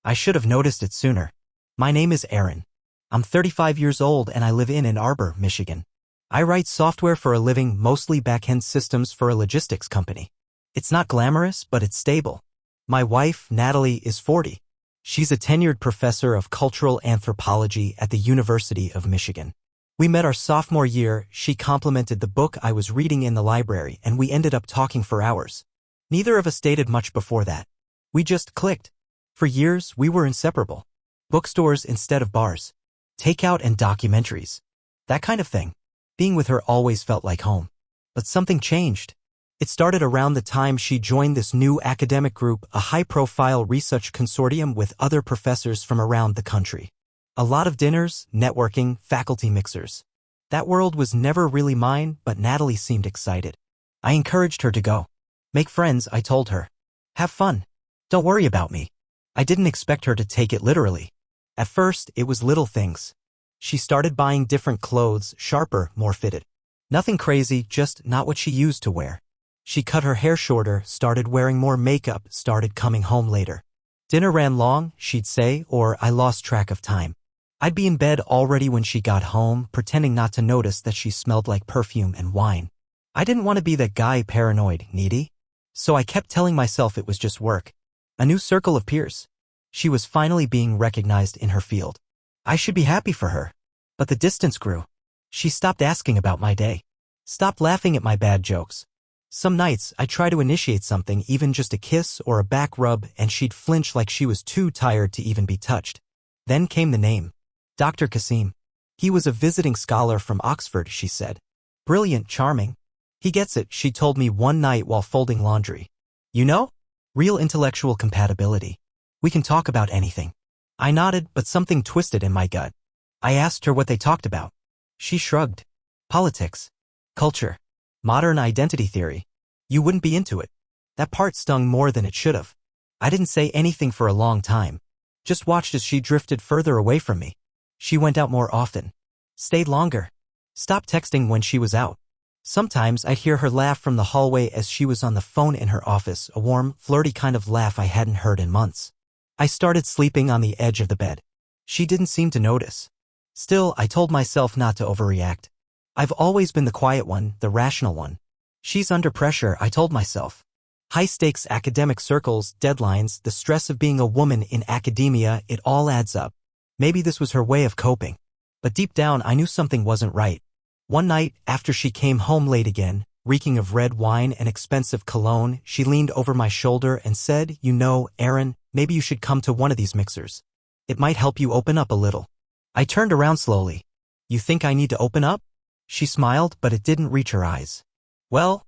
I should have noticed it sooner. My name is Aaron. I'm 35 years old and I live in Ann Arbor, Michigan. I write software for a living, mostly back-end systems for a logistics company. It's not glamorous, but it's stable. My wife, Natalie, is 40. She's a tenured professor of cultural anthropology at the University of Michigan. We met our sophomore year, she complimented the book I was reading in the library, and we ended up talking for hours. Neither of us dated much before that. We just clicked. For years, we were inseparable. Bookstores instead of bars. Takeout and documentaries. That kind of thing. Being with her always felt like home. But something changed. It started around the time she joined this new academic group, a high-profile research consortium with other professors from around the country. A lot of dinners, networking, faculty mixers. That world was never really mine, but Natalie seemed excited. I encouraged her to go. Make friends, I told her. Have fun. Don't worry about me. I didn't expect her to take it literally. At first, it was little things. She started buying different clothes, sharper, more fitted. Nothing crazy, just not what she used to wear. She cut her hair shorter, started wearing more makeup, started coming home later. Dinner ran long, she'd say, or I lost track of time. I'd be in bed already when she got home, pretending not to notice that she smelled like perfume and wine. I didn't want to be that guy, paranoid, needy. So I kept telling myself it was just work. A new circle of peers. She was finally being recognized in her field. I should be happy for her. But the distance grew. She stopped asking about my day. Stopped laughing at my bad jokes. Some nights, I'd try to initiate something, even just a kiss or a back rub, and she'd flinch like she was too tired to even be touched. Then came the name. Dr. Kasim. He was a visiting scholar from Oxford, she said. Brilliant, charming. He gets it, she told me one night while folding laundry. You know? Real intellectual compatibility. We can talk about anything. I nodded, but something twisted in my gut. I asked her what they talked about. She shrugged. Politics. Culture. Modern identity theory. You wouldn't be into it. That part stung more than it should have. I didn't say anything for a long time. Just watched as she drifted further away from me. She went out more often. Stayed longer. Stopped texting when she was out. Sometimes I'd hear her laugh from the hallway as she was on the phone in her office, a warm, flirty kind of laugh I hadn't heard in months. I started sleeping on the edge of the bed. She didn't seem to notice. Still, I told myself not to overreact. I've always been the quiet one, the rational one. She's under pressure, I told myself. High-stakes academic circles, deadlines, the stress of being a woman in academia, it all adds up. Maybe this was her way of coping. But deep down, I knew something wasn't right. One night, after she came home late again, reeking of red wine and expensive cologne, she leaned over my shoulder and said, "You know, Aaron, maybe you should come to one of these mixers. It might help you open up a little." I turned around slowly. "You think I need to open up?" She smiled, but it didn't reach her eyes. "Well,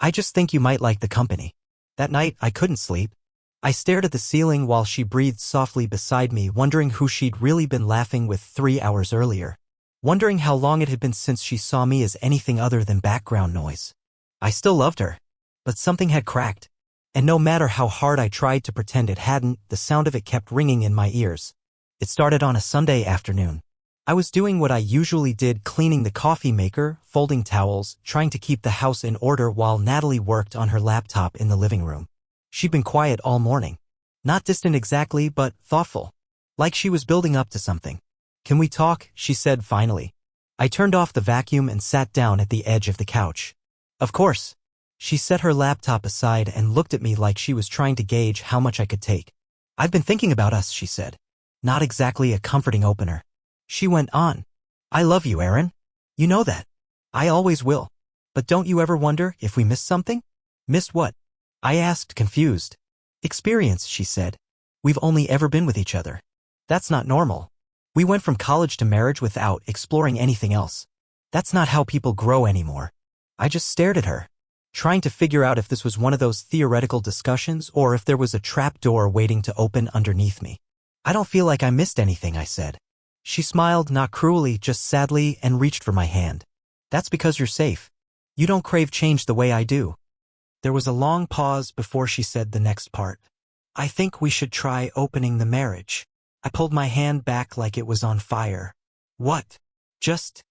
I just think you might like the company." That night, I couldn't sleep. I stared at the ceiling while she breathed softly beside me, wondering who she'd really been laughing with 3 hours earlier. Wondering how long it had been since she saw me as anything other than background noise. I still loved her, but something had cracked. And no matter how hard I tried to pretend it hadn't, the sound of it kept ringing in my ears. It started on a Sunday afternoon. I was doing what I usually did, cleaning the coffee maker, folding towels, trying to keep the house in order while Natalie worked on her laptop in the living room. She'd been quiet all morning. Not distant exactly, but thoughtful. Like she was building up to something. "Can we talk?" she said finally. I turned off the vacuum and sat down at the edge of the couch. "Of course." She set her laptop aside and looked at me like she was trying to gauge how much I could take. "I've been thinking about us," she said. Not exactly a comforting opener. She went on. "I love you, Aaron. You know that. I always will. But don't you ever wonder if we missed something?" "Missed what?" I asked, confused. "Experience," she said. "We've only ever been with each other. That's not normal. We went from college to marriage without exploring anything else. That's not how people grow anymore." I just stared at her, trying to figure out if this was one of those theoretical discussions or if there was a trap door waiting to open underneath me. "I don't feel like I missed anything," I said. She smiled, not cruelly, just sadly, and reached for my hand. "That's because you're safe. You don't crave change the way I do." There was a long pause before she said the next part. "I think we should try opening the marriage." I pulled my hand back like it was on fire. "What?" "Just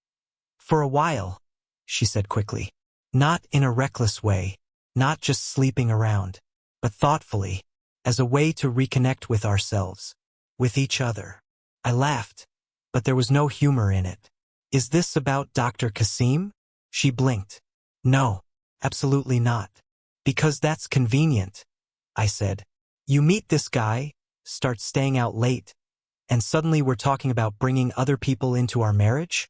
for a while," she said quickly. "Not in a reckless way, not just sleeping around, but thoughtfully. as a way to reconnect with ourselves, with each other. I laughed, but there was no humor in it. Is this about Dr. Kasim? She blinked. No, absolutely not. Because that's convenient, I said. You meet this guy, start staying out late, and suddenly we're talking about bringing other people into our marriage?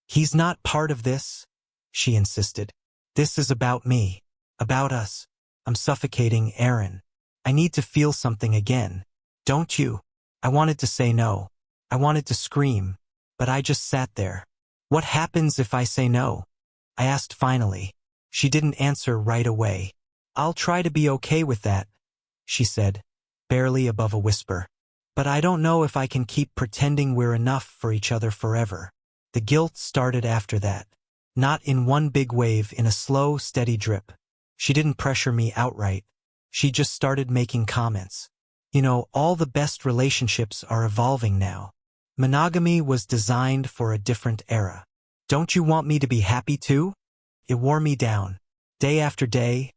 He's not part of this, she insisted. This is about me, about us. I'm suffocating, Aaron. I need to feel something again. Don't you? I wanted to say no. I wanted to scream, but I just sat there. What happens if I say no? I asked finally. She didn't answer right away. I'll try to be okay with that, she said, barely above a whisper. But I don't know if I can keep pretending we're enough for each other forever. The guilt started after that. Not in one big wave, in a slow, steady drip. She didn't pressure me outright. She just started making comments. You know, all the best relationships are evolving now. Monogamy was designed for a different era. Don't you want me to be happy too? It wore me down. Day after day,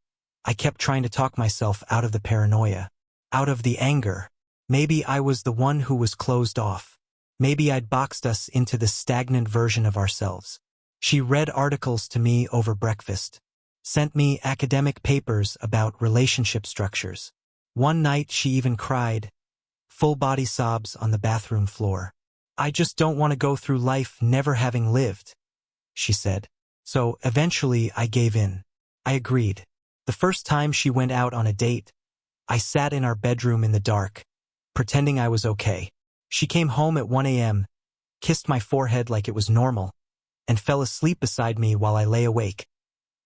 I kept trying to talk myself out of the paranoia, out of the anger. Maybe I was the one who was closed off. Maybe I'd boxed us into this stagnant version of ourselves. She read articles to me over breakfast, sent me academic papers about relationship structures. One night she even cried, full-body sobs on the bathroom floor. I just don't want to go through life never having lived, she said. So eventually I gave in. I agreed. The first time she went out on a date, I sat in our bedroom in the dark, pretending I was okay. She came home at 1 a.m., kissed my forehead like it was normal, and fell asleep beside me while I lay awake,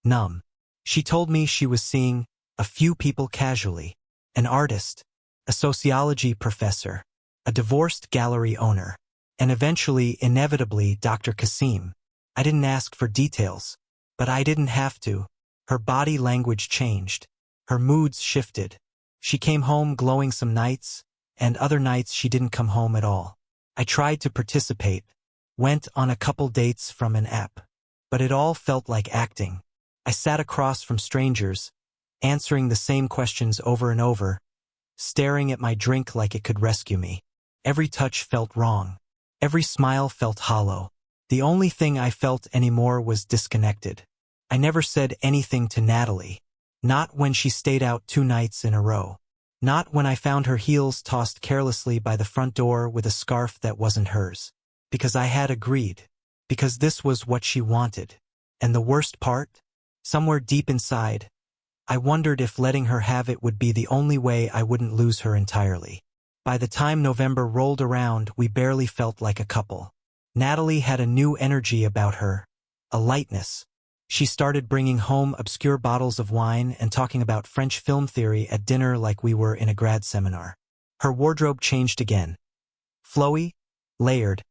numb. She told me she was seeing a few people casually, an artist, a sociology professor, a divorced gallery owner, and eventually, inevitably, Dr. Kasim. I didn't ask for details, but I didn't have to. Her body language changed. Her moods shifted. She came home glowing some nights, and other nights she didn't come home at all. I tried to participate, went on a couple dates from an app, but it all felt like acting. I sat across from strangers, answering the same questions over and over, staring at my drink like it could rescue me. Every touch felt wrong. Every smile felt hollow. The only thing I felt anymore was disconnected. I never said anything to Natalie. Not when she stayed out 2 nights in a row. Not when I found her heels tossed carelessly by the front door with a scarf that wasn't hers. Because I had agreed. Because this was what she wanted. And the worst part? Somewhere deep inside, I wondered if letting her have it would be the only way I wouldn't lose her entirely. By the time November rolled around, we barely felt like a couple. Natalie had a new energy about her, a lightness. She started bringing home obscure bottles of wine and talking about French film theory at dinner like we were in a grad seminar. Her wardrobe changed again. Flowy, layered,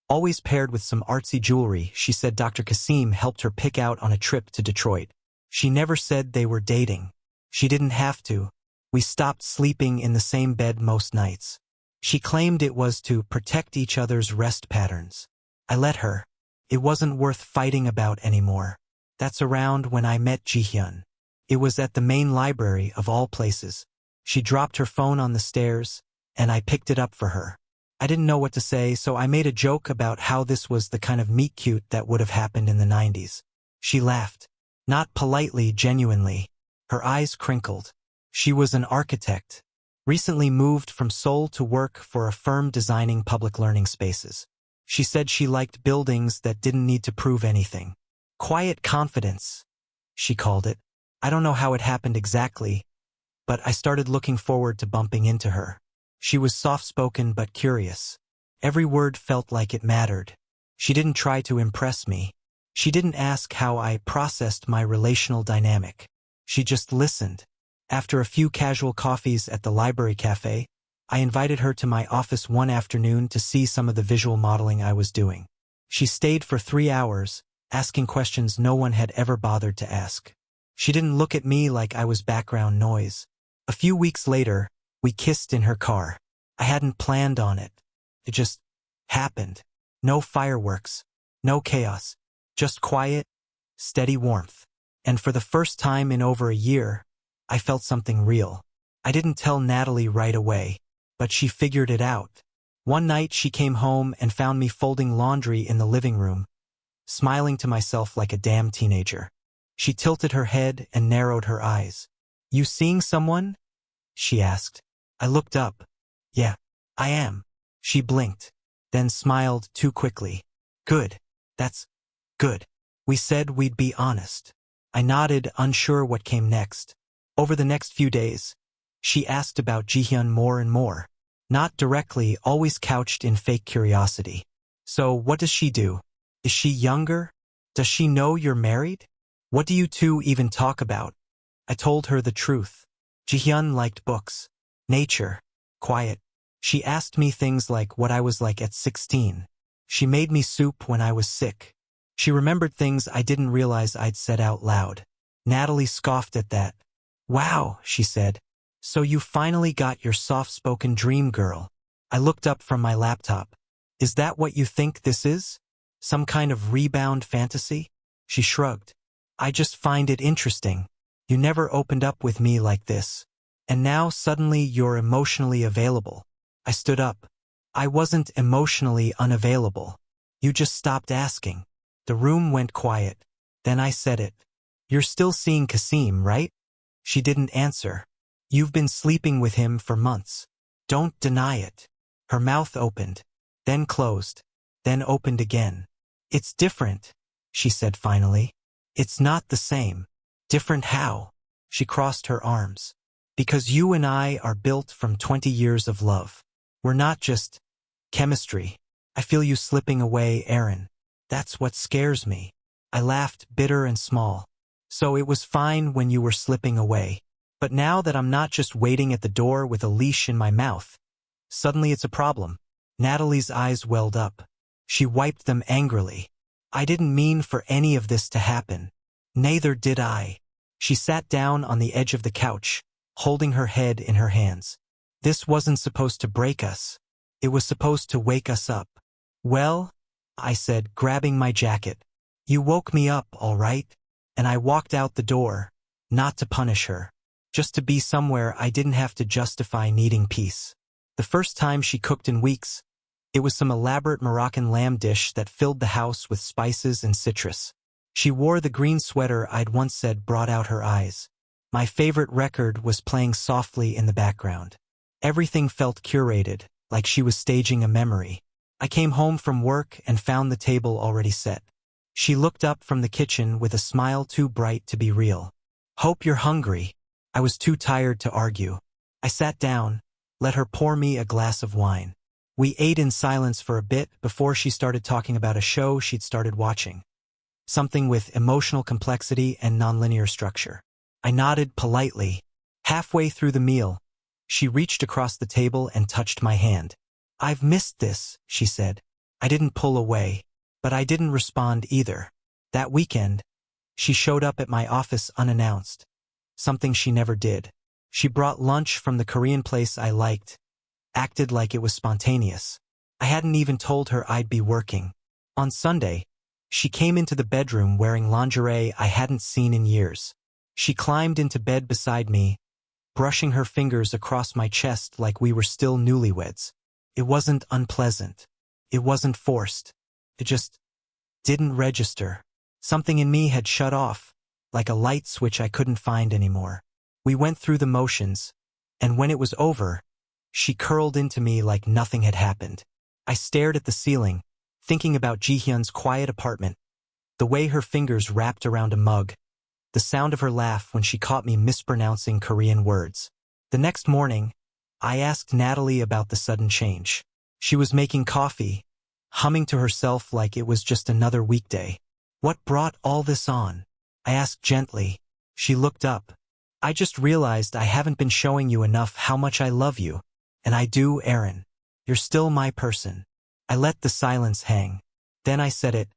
always paired with some artsy jewelry. She said Dr. Kasim helped her pick out on a trip to Detroit. She never said they were dating. She didn't have to. We stopped sleeping in the same bed most nights. She claimed it was to protect each other's rest patterns. I let her. It wasn't worth fighting about anymore. That's around when I met Jihyun. It was at the main library of all places. She dropped her phone on the stairs, and I picked it up for her. I didn't know what to say, so I made a joke about how this was the kind of meet-cute that would have happened in the 90s. She laughed. Not politely, genuinely. Her eyes crinkled. She was an architect. Recently moved from Seoul to work for a firm designing public learning spaces. She said she liked buildings that didn't need to prove anything. Quiet confidence, she called it. I don't know how it happened exactly, but I started looking forward to bumping into her. She was soft-spoken but curious. Every word felt like it mattered. She didn't try to impress me. She didn't ask how I processed my relational dynamic. She just listened. After a few casual coffees at the library cafe, I invited her to my office one afternoon to see some of the visual modeling I was doing. She stayed for 3 hours, asking questions no one had ever bothered to ask. She didn't look at me like I was background noise. A few weeks later, we kissed in her car. I hadn't planned on it. It just happened. No fireworks, no chaos, just quiet, steady warmth. And for the first time in over a year, I felt something real. I didn't tell Natalie right away, but she figured it out. One night she came home and found me folding laundry in the living room, smiling to myself like a damn teenager. She tilted her head and narrowed her eyes. "You seeing someone?" she asked. I looked up. "Yeah, I am." She blinked, then smiled too quickly. "Good. That's good. We said we'd be honest." I nodded, unsure what came next. Over the next few days, she asked about Jihyun more and more. Not directly, always couched in fake curiosity. "So what does she do? Is she younger? Does she know you're married? What do you two even talk about?" I told her the truth. Jihyun liked books, nature, quiet. She asked me things like what I was like at 16. She made me soup when I was sick. She remembered things I didn't realize I'd said out loud. Natalie scoffed at that. "Wow," she said. "So you finally got your soft-spoken dream girl." I looked up from my laptop. "Is that what you think this is? Some kind of rebound fantasy?" She shrugged. "I just find it interesting. You never opened up with me like this. And now suddenly you're emotionally available." I stood up. "I wasn't emotionally unavailable. You just stopped asking." The room went quiet. Then I said it. "You're still seeing Kasim, right?" She didn't answer. "You've been sleeping with him for months. Don't deny it." Her mouth opened, then closed, then opened again. "It's different," she said finally. "It's not the same." "Different how?" She crossed her arms. "Because you and I are built from 20 years of love. We're not just chemistry. I feel you slipping away, Aaron. That's what scares me." I laughed, bitter and small. "So it was fine when you were slipping away. But now that I'm not just waiting at the door with a leash in my mouth, suddenly it's a problem." Natalie's eyes welled up. She wiped them angrily. "I didn't mean for any of this to happen." "Neither did I." She sat down on the edge of the couch, holding her head in her hands. "This wasn't supposed to break us. It was supposed to wake us up." "Well," I said, grabbing my jacket, "you woke me up, all right?" And I walked out the door, not to punish her, just to be somewhere I didn't have to justify needing peace. The first time she cooked in weeks, it was some elaborate Moroccan lamb dish that filled the house with spices and citrus. She wore the green sweater I'd once said brought out her eyes. My favorite record was playing softly in the background. Everything felt curated, like she was staging a memory. I came home from work and found the table already set. She looked up from the kitchen with a smile too bright to be real. "Hope you're hungry." I was too tired to argue. I sat down, let her pour me a glass of wine. We ate in silence for a bit before she started talking about a show she'd started watching. Something with emotional complexity and nonlinear structure. I nodded politely. Halfway through the meal, she reached across the table and touched my hand. "I've missed this," she said. I didn't pull away, but I didn't respond either. That weekend, she showed up at my office unannounced. Something she never did. She brought lunch from the Korean place I liked, acted like it was spontaneous. I hadn't even told her I'd be working. On Sunday, she came into the bedroom wearing lingerie I hadn't seen in years. She climbed into bed beside me, brushing her fingers across my chest like we were still newlyweds. It wasn't unpleasant. It wasn't forced. It just didn't register. Something in me had shut off, like a light switch I couldn't find anymore. We went through the motions, and when it was over, she curled into me like nothing had happened. I stared at the ceiling, thinking about Jihyun's quiet apartment, the way her fingers wrapped around a mug, the sound of her laugh when she caught me mispronouncing Korean words. The next morning, I asked Natalie about the sudden change. She was making coffee, humming to herself like it was just another weekday. "What brought all this on?" I asked gently. She looked up. "I just realized I haven't been showing you enough how much I love you. And I do, Aaron. You're still my person." I let the silence hang. Then I said it.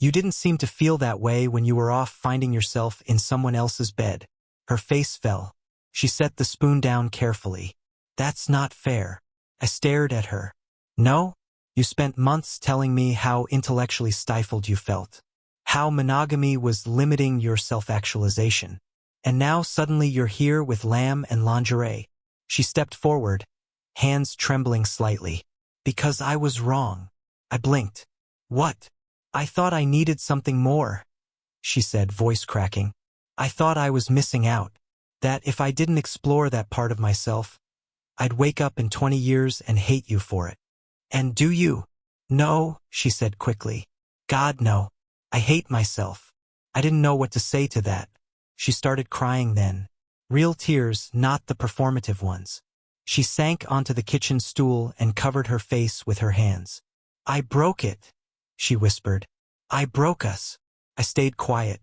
"You didn't seem to feel that way when you were off finding yourself in someone else's bed." Her face fell. She set the spoon down carefully. "That's not fair." I stared at her. "No? You spent months telling me how intellectually stifled you felt. How monogamy was limiting your self-actualization. And now suddenly you're here with lamb and lingerie. She stepped forward, hands trembling slightly. Because I was wrong. I blinked. What? I thought I needed something more, she said, voice cracking. I thought I was missing out. That if I didn't explore that part of myself, I'd wake up in 20 years and hate you for it. And do you? No, she said quickly. God, no. I hate myself. I didn't know what to say to that. She started crying then. Real tears, not the performative ones. She sank onto the kitchen stool and covered her face with her hands. I broke it, she whispered. I broke us. I stayed quiet.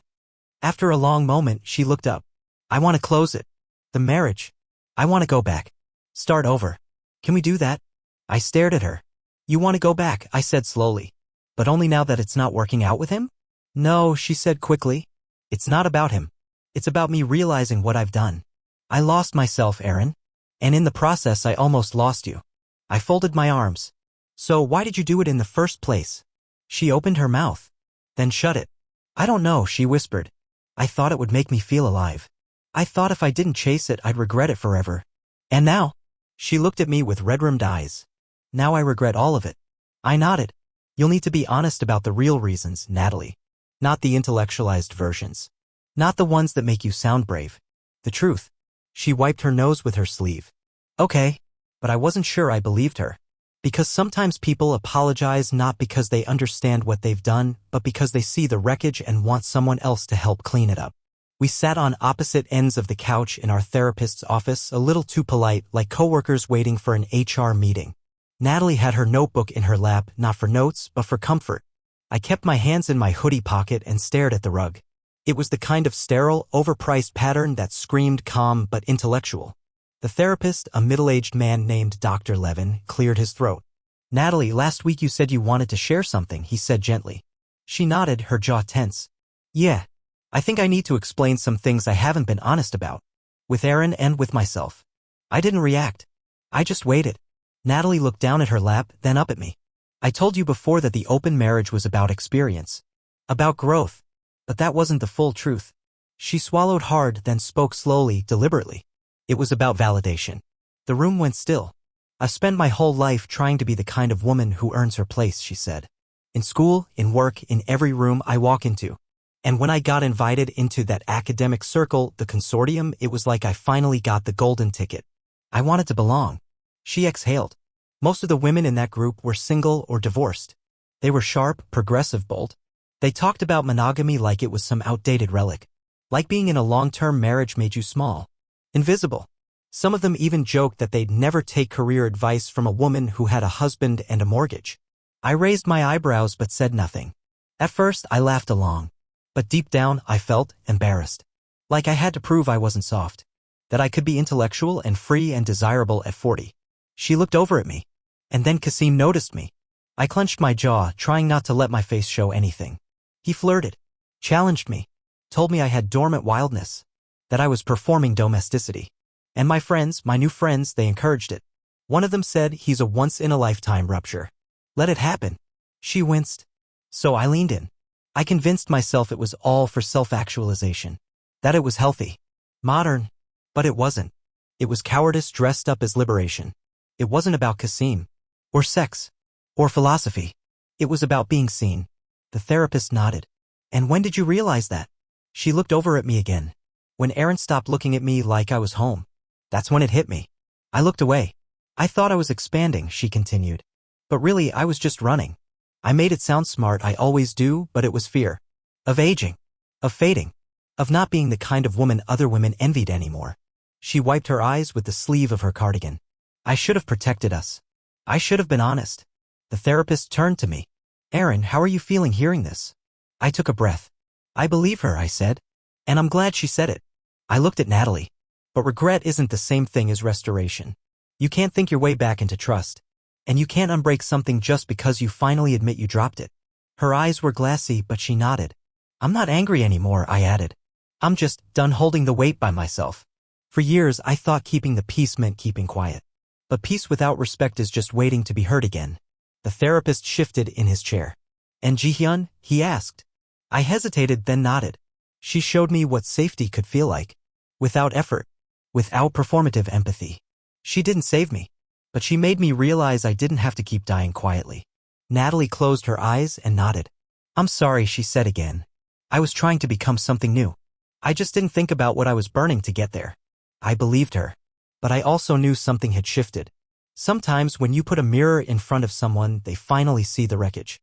After a long moment, she looked up. I want to close it. The marriage. I want to go back. Start over. Can we do that? I stared at her. You want to go back, I said slowly. But only now that it's not working out with him? No, she said quickly. It's not about him. It's about me realizing what I've done. I lost myself, Aaron. And in the process, I almost lost you. I folded my arms. So why did you do it in the first place? She opened her mouth. Then shut it. I don't know, she whispered. I thought it would make me feel alive. I thought if I didn't chase it, I'd regret it forever. And now? She looked at me with red-rimmed eyes. Now I regret all of it. I nodded. You'll need to be honest about the real reasons, Natalie. Not the intellectualized versions. Not the ones that make you sound brave. The truth. She wiped her nose with her sleeve. Okay, but I wasn't sure I believed her. Because sometimes people apologize not because they understand what they've done, but because they see the wreckage and want someone else to help clean it up. We sat on opposite ends of the couch in our therapist's office, a little too polite, like coworkers waiting for an HR meeting. Natalie had her notebook in her lap, not for notes, but for comfort. I kept my hands in my hoodie pocket and stared at the rug. It was the kind of sterile, overpriced pattern that screamed calm but intellectual. The therapist, a middle-aged man named Dr. Levin, cleared his throat. Natalie, last week you said you wanted to share something, he said gently. She nodded, her jaw tense. Yeah. I think I need to explain some things I haven't been honest about. With Aaron and with myself. I didn't react. I just waited. Natalie looked down at her lap, then up at me. I told you before that the open marriage was about experience. About growth. But that wasn't the full truth. She swallowed hard, then spoke slowly, deliberately. It was about validation. The room went still. I've spent my whole life trying to be the kind of woman who earns her place, she said. In school, in work, in every room I walk into. And when I got invited into that academic circle, the consortium, it was like I finally got the golden ticket. I wanted to belong. She exhaled. Most of the women in that group were single or divorced. They were sharp, progressive, bold. They talked about monogamy like it was some outdated relic. Like being in a long-term marriage made you small. Invisible. Some of them even joked that they'd never take career advice from a woman who had a husband and a mortgage. I raised my eyebrows but said nothing. At first, I laughed along. But deep down, I felt embarrassed. Like I had to prove I wasn't soft. That I could be intellectual and free and desirable at 40. She looked over at me. And then Kasim noticed me. I clenched my jaw, trying not to let my face show anything. He flirted. Challenged me. Told me I had dormant wildness. That I was performing domesticity. And my friends, my new friends, they encouraged it. One of them said he's a once-in-a-lifetime rupture. Let it happen. She winced. So I leaned in. I convinced myself it was all for self-actualization. That it was healthy. Modern. But it wasn't. It was cowardice dressed up as liberation. It wasn't about Kasim. Or sex. Or philosophy. It was about being seen. The therapist nodded. And when did you realize that? She looked over at me again. When Aaron stopped looking at me like I was home. That's when it hit me. I looked away. I thought I was expanding, she continued. But really, I was just running. I made it sound smart, I always do, but it was fear. Of aging. Of fading. Of not being the kind of woman other women envied anymore. She wiped her eyes with the sleeve of her cardigan. I should have protected us. I should have been honest. The therapist turned to me. Aaron, how are you feeling hearing this? I took a breath. I believe her, I said. And I'm glad she said it. I looked at Natalie. But regret isn't the same thing as restoration. You can't think your way back into trust. And you can't unbreak something just because you finally admit you dropped it. Her eyes were glassy, but she nodded. I'm not angry anymore, I added. I'm just done holding the weight by myself. For years, I thought keeping the peace meant keeping quiet. But peace without respect is just waiting to be heard again. The therapist shifted in his chair. And Jihyun? He asked. I hesitated, then nodded. She showed me what safety could feel like. Without effort. Without performative empathy. She didn't save me. But she made me realize I didn't have to keep dying quietly. Natalie closed her eyes and nodded. I'm sorry, she said again. I was trying to become something new. I just didn't think about what I was burning to get there. I believed her. But I also knew something had shifted. Sometimes when you put a mirror in front of someone, they finally see the wreckage.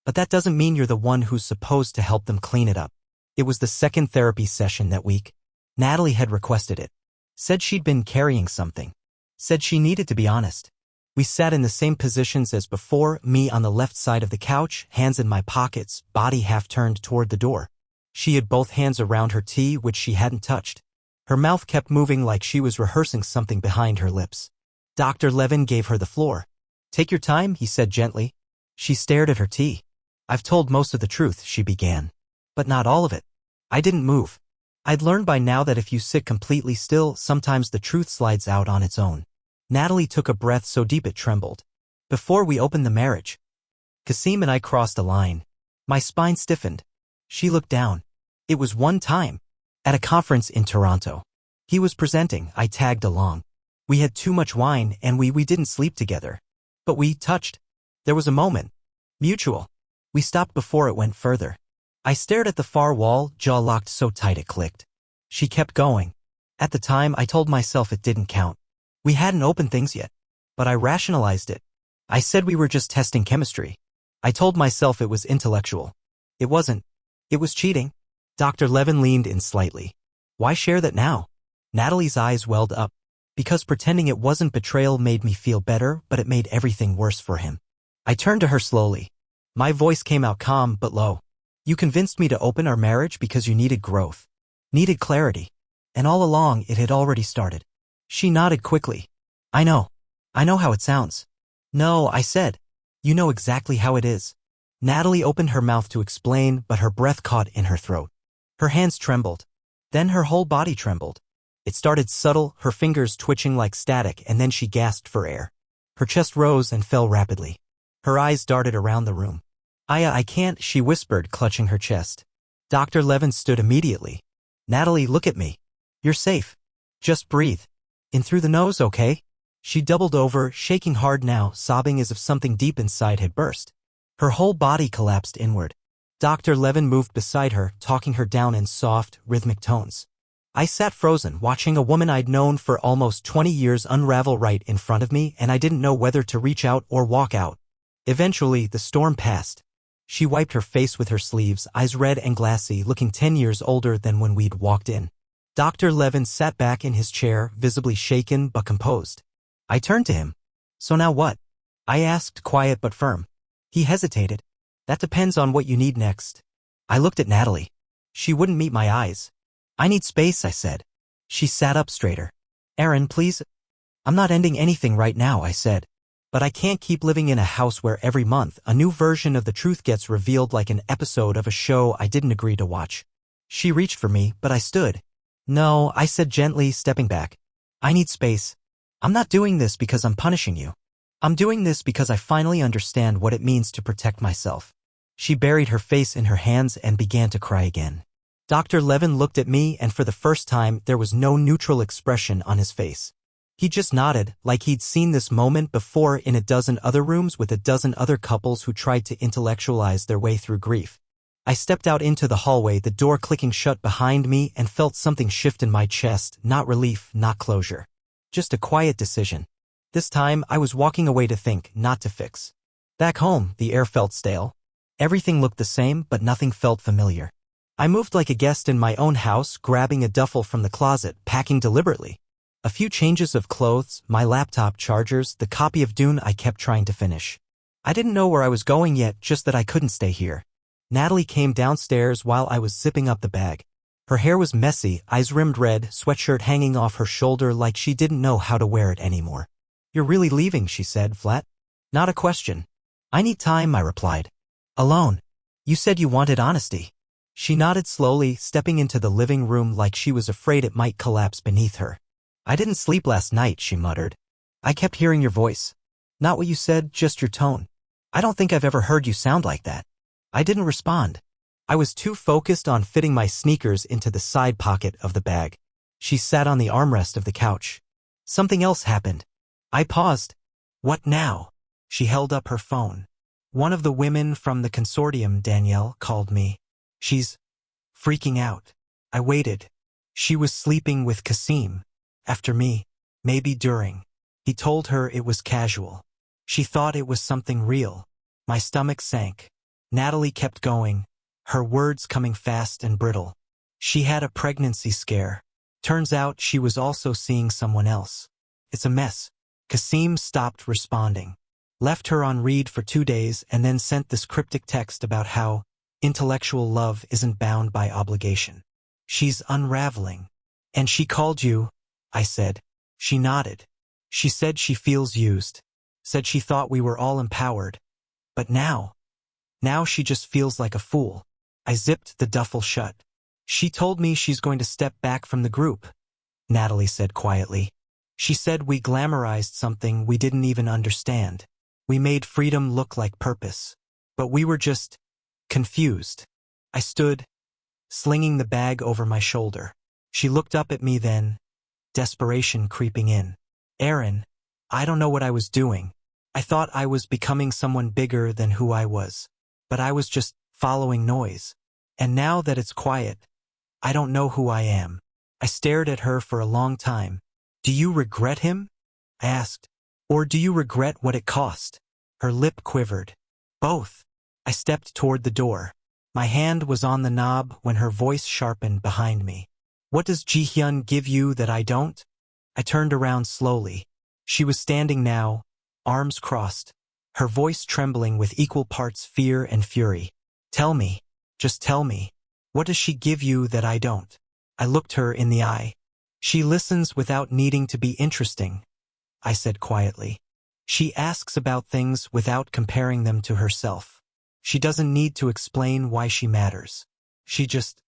But that doesn't mean you're the one who's supposed to help them clean it up. It was the second therapy session that week. Natalie had requested it. Said she'd been carrying something. Said she needed to be honest. We sat in the same positions as before, me on the left side of the couch, hands in my pockets, body half turned toward the door. She had both hands around her tea, which she hadn't touched. Her mouth kept moving like she was rehearsing something behind her lips. Dr. Levin gave her the floor. Take your time, he said gently. She stared at her tea. I've told most of the truth, she began. But not all of it. I didn't move. I'd learned by now that if you sit completely still, sometimes the truth slides out on its own. Natalie took a breath so deep it trembled. Before we opened the marriage, Kasim and I crossed a line. My spine stiffened. She looked down. It was one time. At a conference in Toronto. He was presenting, I tagged along. We had too much wine and we didn't sleep together. But we touched. There was a moment. Mutual. We stopped before it went further. I stared at the far wall, jaw locked so tight it clicked. She kept going. At the time, I told myself it didn't count. We hadn't opened things yet. But I rationalized it. I said we were just testing chemistry. I told myself it was intellectual. It wasn't. It was cheating. Dr. Levin leaned in slightly. Why share that now? Natalie's eyes welled up. Because pretending it wasn't betrayal made me feel better, but it made everything worse for him. I turned to her slowly. My voice came out calm but low. You convinced me to open our marriage because you needed growth. Needed clarity. And all along it had already started. She nodded quickly. I know. I know how it sounds. No, I said. You know exactly how it is. Natalie opened her mouth to explain, but her breath caught in her throat. Her hands trembled. Then her whole body trembled. It started subtle, her fingers twitching like static, and then she gasped for air. Her chest rose and fell rapidly. Her eyes darted around the room. I can't, she whispered, clutching her chest. Dr. Levin stood immediately. Natalie, look at me. You're safe. Just breathe. In through the nose, okay? She doubled over, shaking hard now, sobbing as if something deep inside had burst. Her whole body collapsed inward. Dr. Levin moved beside her, talking her down in soft, rhythmic tones. I sat frozen, watching a woman I'd known for almost 20 years unravel right in front of me, and I didn't know whether to reach out or walk out. Eventually, the storm passed. She wiped her face with her sleeves, eyes red and glassy, looking 10 years older than when we'd walked in. Dr. Levin sat back in his chair, visibly shaken but composed. I turned to him. So now what? I asked, quiet but firm. He hesitated. That depends on what you need next. I looked at Natalie. She wouldn't meet my eyes. I need space, I said. She sat up straighter. Aaron, please. I'm not ending anything right now, I said. But I can't keep living in a house where every month a new version of the truth gets revealed like an episode of a show I didn't agree to watch. She reached for me, but I stood. No, I said gently, stepping back. I need space. I'm not doing this because I'm punishing you. I'm doing this because I finally understand what it means to protect myself. She buried her face in her hands and began to cry again. Dr. Levin looked at me, and for the first time there was no neutral expression on his face. He just nodded, like he'd seen this moment before in a dozen other rooms with a dozen other couples who tried to intellectualize their way through grief. I stepped out into the hallway, the door clicking shut behind me, and felt something shift in my chest, not relief, not closure. Just a quiet decision. This time, I was walking away to think, not to fix. Back home, the air felt stale. Everything looked the same, but nothing felt familiar. I moved like a guest in my own house, grabbing a duffel from the closet, packing deliberately. A few changes of clothes, my laptop chargers, the copy of Dune I kept trying to finish. I didn't know where I was going yet, just that I couldn't stay here. Natalie came downstairs while I was zipping up the bag. Her hair was messy, eyes rimmed red, sweatshirt hanging off her shoulder like she didn't know how to wear it anymore. You're really leaving, she said, flat. Not a question. I need time, I replied. Alone. You said you wanted honesty. She nodded slowly, stepping into the living room like she was afraid it might collapse beneath her. I didn't sleep last night, she muttered. I kept hearing your voice. Not what you said, just your tone. I don't think I've ever heard you sound like that. I didn't respond. I was too focused on fitting my sneakers into the side pocket of the bag. She sat on the armrest of the couch. Something else happened. I paused. What now? She held up her phone. One of the women from the consortium, Danielle, called me. She's freaking out. I waited. She was sleeping with Kasim. After me. Maybe during. He told her it was casual. She thought it was something real. My stomach sank. Natalie kept going, her words coming fast and brittle. She had a pregnancy scare. Turns out she was also seeing someone else. It's a mess. Kasim stopped responding. Left her on read for 2 days and then sent this cryptic text about how intellectual love isn't bound by obligation. She's unraveling. And she called you, I said. She nodded. She said she feels used. Said she thought we were all empowered. But now she just feels like a fool. I zipped the duffel shut. She told me she's going to step back from the group, Natalie said quietly. She said we glamorized something we didn't even understand. We made freedom look like purpose. But we were just confused. I stood, slinging the bag over my shoulder. She looked up at me then, desperation creeping in. Aaron, I don't know what I was doing. I thought I was becoming someone bigger than who I was. But I was just following noise. And now that it's quiet, I don't know who I am. I stared at her for a long time. Do you regret him? I asked. Or do you regret what it cost? Her lip quivered. Both. I stepped toward the door. My hand was on the knob when her voice sharpened behind me. What does Ji-hyun give you that I don't? I turned around slowly. She was standing now, arms crossed, her voice trembling with equal parts fear and fury. Tell me, just tell me, what does she give you that I don't? I looked her in the eye. She listens without needing to be interesting, I said quietly. She asks about things without comparing them to herself. She doesn't need to explain why she matters. She just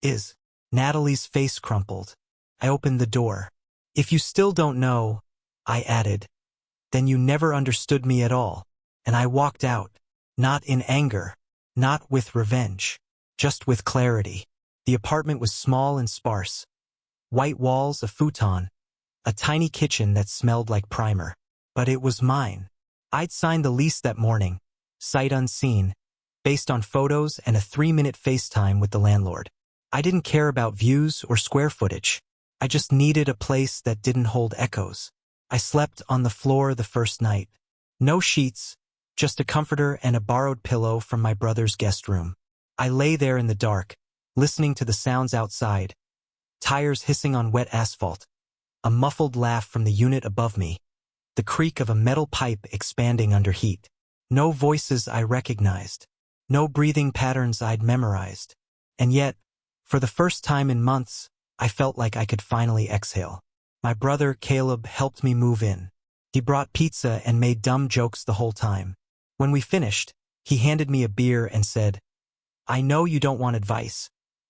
is. Natalie's face crumpled. I opened the door. If you still don't know, I added, then you never understood me at all. And I walked out, not in anger, not with revenge, just with clarity. The apartment was small and sparse. White walls, a futon, a tiny kitchen that smelled like primer. But it was mine. I'd signed the lease that morning, sight unseen, based on photos and a 3-minute FaceTime with the landlord. I didn't care about views or square footage. I just needed a place that didn't hold echoes. I slept on the floor the first night. No sheets, just a comforter and a borrowed pillow from my brother's guest room. I lay there in the dark, listening to the sounds outside. Tires hissing on wet asphalt. A muffled laugh from the unit above me. The creak of a metal pipe expanding under heat. No voices I recognized. No breathing patterns I'd memorized. And yet, for the first time in months, I felt like I could finally exhale. My brother, Caleb, helped me move in. He brought pizza and made dumb jokes the whole time. When we finished, he handed me a beer and said, I know you don't want advice,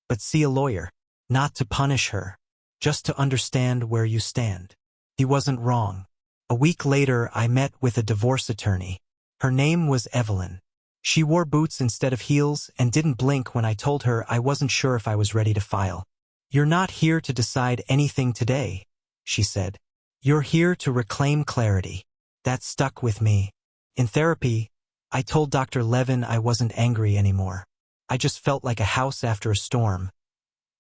but see a lawyer. Not to punish her, just to understand where you stand. He wasn't wrong. A week later, I met with a divorce attorney. Her name was Evelyn. She wore boots instead of heels and didn't blink when I told her I wasn't sure if I was ready to file. You're not here to decide anything today, she said. You're here to reclaim clarity. That stuck with me. In therapy, I told Dr. Levin I wasn't angry anymore. I just felt like a house after a storm.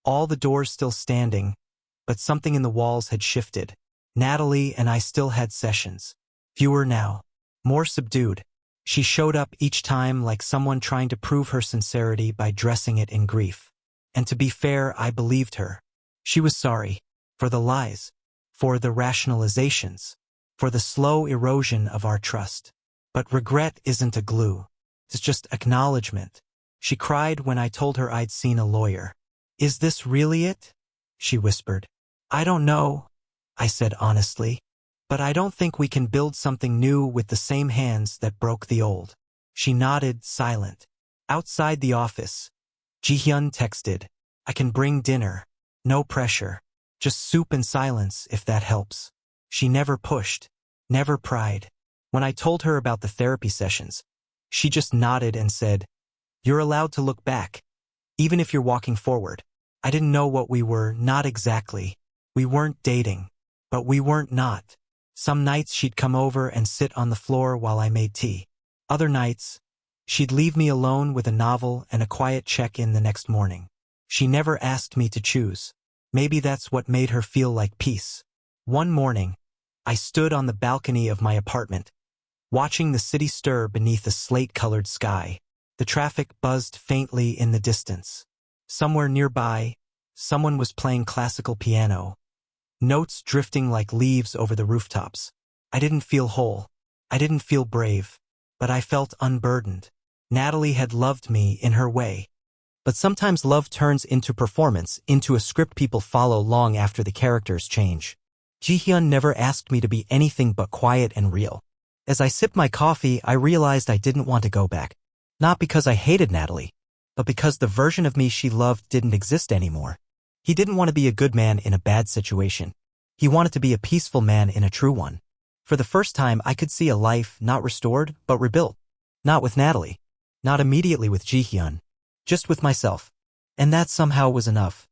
All the doors still standing, but something in the walls had shifted. Natalie and I still had sessions. Fewer now. More subdued. She showed up each time like someone trying to prove her sincerity by dressing it in grief. And to be fair, I believed her. She was sorry. For the lies. For the rationalizations. For the slow erosion of our trust. But regret isn't a glue. It's just acknowledgement. She cried when I told her I'd seen a lawyer. Is this really it? She whispered. I don't know, I said honestly. But I don't think we can build something new with the same hands that broke the old. She nodded, silent. Outside the office, Ji-hyun texted, I can bring dinner. No pressure. Just soup and silence if that helps. She never pushed, never pried. When I told her about the therapy sessions, she just nodded and said, You're allowed to look back, even if you're walking forward. I didn't know what we were, not exactly. We weren't dating, but we weren't not. Some nights she'd come over and sit on the floor while I made tea. Other nights, she'd leave me alone with a novel and a quiet check-in the next morning. She never asked me to choose. Maybe that's what made her feel like peace. One morning, I stood on the balcony of my apartment, watching the city stir beneath a slate-colored sky. The traffic buzzed faintly in the distance. Somewhere nearby, someone was playing classical piano, notes drifting like leaves over the rooftops. I didn't feel whole. I didn't feel brave, but I felt unburdened. Natalie had loved me in her way. But sometimes love turns into performance, into a script people follow long after the characters change. Ji-hyun never asked me to be anything but quiet and real. As I sipped my coffee, I realized I didn't want to go back. Not because I hated Natalie, but because the version of me she loved didn't exist anymore. He didn't want to be a good man in a bad situation. He wanted to be a peaceful man in a true one. For the first time, I could see a life not restored, but rebuilt. Not with Natalie. Not immediately with Ji-hyun. Just with myself. And that somehow was enough.